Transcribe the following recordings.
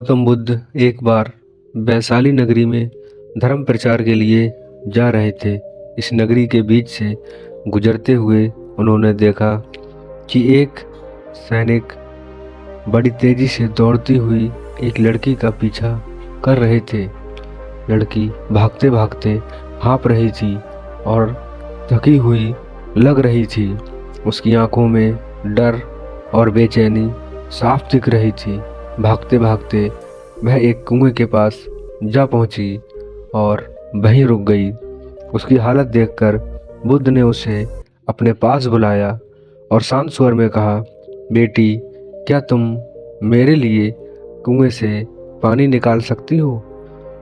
गौतम बुद्ध एक बार वैशाली नगरी में धर्म प्रचार के लिए जा रहे थे। इस नगरी के बीच से गुजरते हुए उन्होंने देखा कि एक सैनिक बड़ी तेजी से दौड़ती हुई एक लड़की का पीछा कर रहे थे। लड़की भागते भागते हाँफ रही थी और थकी हुई लग रही थी। उसकी आंखों में डर और बेचैनी साफ दिख रही थी। भागते भागते वह एक कुएं के पास जा पहुंची और वहीं रुक गई। उसकी हालत देखकर बुद्ध ने उसे अपने पास बुलाया और शांत स्वर में कहा, बेटी, क्या तुम मेरे लिए कुएं से पानी निकाल सकती हो?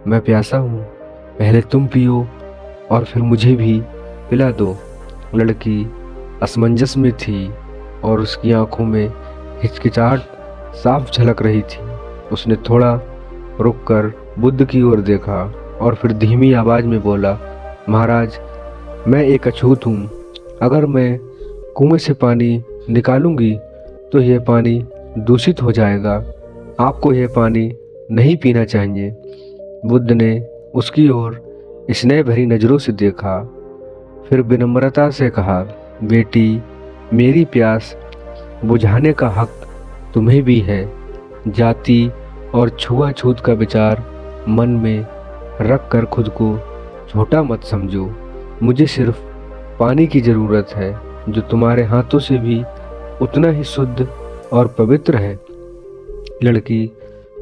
मैं प्यासा हूँ, पहले तुम पियो और फिर मुझे भी पिला दो। लड़की असमंजस में थी और उसकी आंखों में हिचकिचाहट साफ झलक रही थी। उसने थोड़ा रुककर बुद्ध की ओर देखा और फिर धीमी आवाज में बोला, महाराज, मैं एक अछूत हूँ। अगर मैं कुएं से पानी निकालूंगी तो यह पानी दूषित हो जाएगा। आपको यह पानी नहीं पीना चाहिए। बुद्ध ने उसकी ओर स्नेह भरी नज़रों से देखा, फिर विनम्रता से कहा, बेटी, मेरी प्यास बुझाने का हक तुम्हें भी है। जाति और छुआछूत का विचार मन में रख कर खुद को छोटा मत समझो। मुझे सिर्फ पानी की ज़रूरत है जो तुम्हारे हाथों से भी उतना ही शुद्ध और पवित्र है। लड़की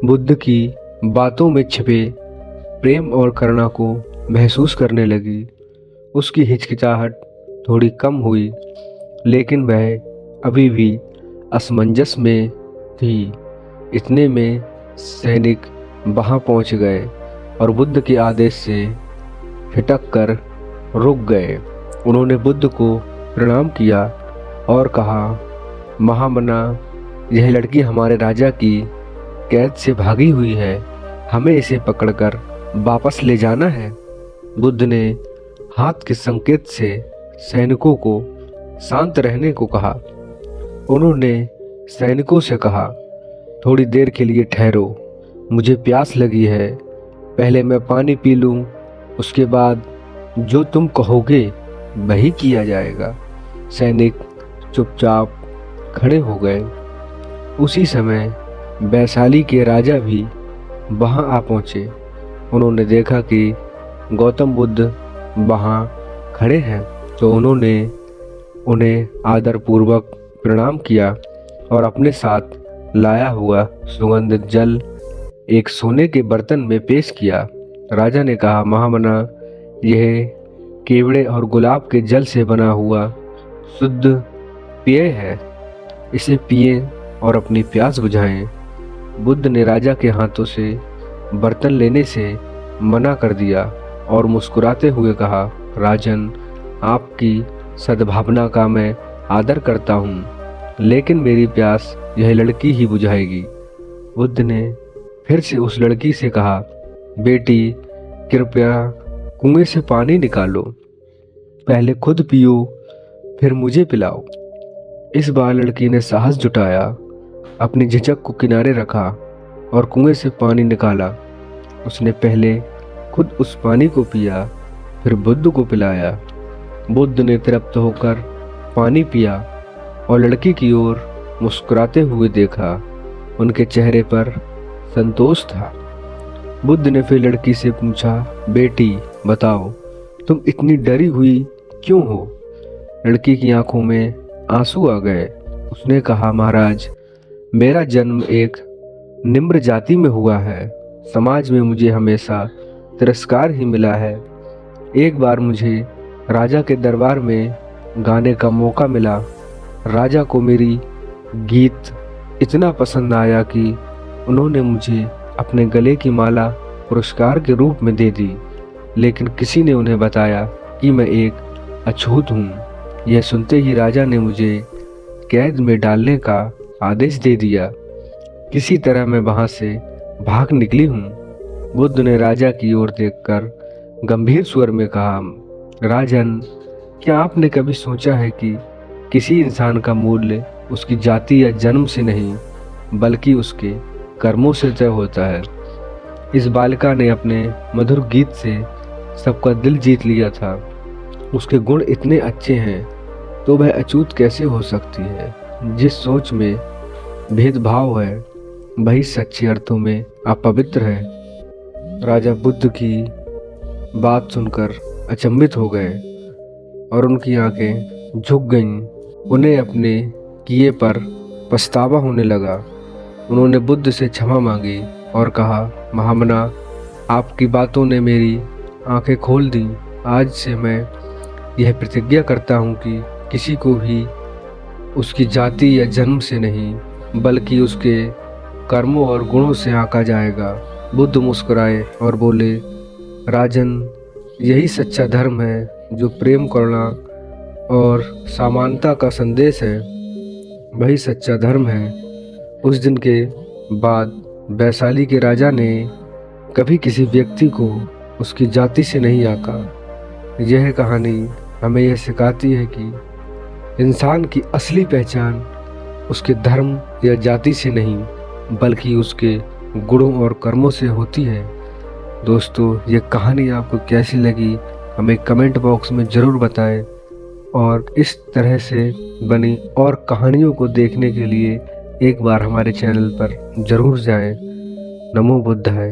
बुद्ध की बातों में छिपे प्रेम और करुणा को महसूस करने लगी। उसकी हिचकिचाहट थोड़ी कम हुई, लेकिन वह अभी भी असमंजस में थी। इतने में सैनिक वहां पहुंच गए और बुद्ध के आदेश से फिटक कर रुक गए। उन्होंने बुद्ध को प्रणाम किया और कहा, महामना, यह लड़की हमारे राजा की कैद से भागी हुई है। हमें इसे पकड़कर वापस ले जाना है। बुद्ध ने हाथ के संकेत से सैनिकों को शांत रहने को कहा। उन्होंने सैनिकों से कहा, थोड़ी देर के लिए ठहरो, मुझे प्यास लगी है। पहले मैं पानी पी लूं, उसके बाद जो तुम कहोगे वही किया जाएगा। सैनिक चुपचाप खड़े हो गए। उसी समय वैशाली के राजा भी वहां आ पहुंचे। उन्होंने देखा कि गौतम बुद्ध वहां खड़े हैं, तो उन्होंने उन्हें आदरपूर्वक प्रणाम किया और अपने साथ लाया हुआ सुगंधित जल एक सोने के बर्तन में पेश किया। राजा ने कहा, महामना, यह केवड़े और गुलाब के जल से बना हुआ शुद्ध पेय है। इसे पिएं और अपनी प्यास बुझाएं। बुद्ध ने राजा के हाथों से बर्तन लेने से मना कर दिया और मुस्कुराते हुए कहा, राजन, आपकी सद्भावना का मैं आदर करता हूँ, लेकिन मेरी प्यास यह लड़की ही बुझाएगी। बुद्ध ने फिर से उस लड़की से कहा, बेटी, कृपया कुएं से पानी निकालो। पहले खुद पियो, फिर मुझे पिलाओ। इस बार लड़की ने साहस जुटाया, अपनी झिझक को किनारे रखा और कुएं से पानी निकाला। उसने पहले खुद उस पानी को पिया, फिर बुद्ध को पिलाया। बुद्ध ने तृप्त होकर पानी पिया और लड़की की ओर मुस्कुराते हुए देखा। उनके चेहरे पर संतोष था। बुद्ध ने फिर लड़की से पूछा, बेटी, बताओ, तुम इतनी डरी हुई क्यों हो? लड़की की आंखों में आंसू आ गए। उसने कहा, महाराज, मेरा जन्म एक निम्र जाति में हुआ है। समाज में मुझे हमेशा तिरस्कार ही मिला है। एक बार मुझे राजा के दरबार में गाने का मौका मिला। राजा को मेरी गीत इतना पसंद आया कि उन्होंने मुझे अपने गले की माला पुरस्कार के रूप में दे दी, लेकिन किसी ने उन्हें बताया कि मैं एक अछूत हूँ। यह सुनते ही राजा ने मुझे कैद में डालने का आदेश दे दिया। किसी तरह मैं वहाँ से भाग निकली हूँ। बुद्ध ने राजा की ओर देखकर गंभीर स्वर में कहा, राजन, क्या आपने कभी सोचा है कि किसी इंसान का मूल्य उसकी जाति या जन्म से नहीं, बल्कि उसके कर्मों से तय होता है। इस बालिका ने अपने मधुर गीत से सबका दिल जीत लिया था। उसके गुण इतने अच्छे हैं तो वह अछूत कैसे हो सकती है। जिस सोच में भेदभाव है वही सच्चे अर्थों में अपवित्र है। राजा बुद्ध की बात सुनकर अचंभित हो गए और उनकी आंखें झुक गईं। उन्हें अपने किए पर पछतावा होने लगा। उन्होंने बुद्ध से क्षमा मांगी और कहा, महामना, आपकी बातों ने मेरी आंखें खोल दी। आज से मैं यह प्रतिज्ञा करता हूँ कि किसी को भी उसकी जाति या जन्म से नहीं बल्कि उसके कर्मों और गुणों से आंका जाएगा। बुद्ध मुस्कुराए और बोले, राजन, यही सच्चा धर्म है जो प्रेम, करुणा और समानता का संदेश है। वही सच्चा धर्म है। उस दिन के बाद वैशाली के राजा ने कभी किसी व्यक्ति को उसकी जाति से नहीं आंका। यह कहानी हमें यह सिखाती है कि इंसान की असली पहचान उसके धर्म या जाति से नहीं बल्कि उसके गुणों और कर्मों से होती है। दोस्तों, ये कहानी आपको कैसी लगी हमें कमेंट बॉक्स में ज़रूर बताएं और इस तरह से बनी और कहानियों को देखने के लिए एक बार हमारे चैनल पर ज़रूर जाएं। नमो बुद्धाय।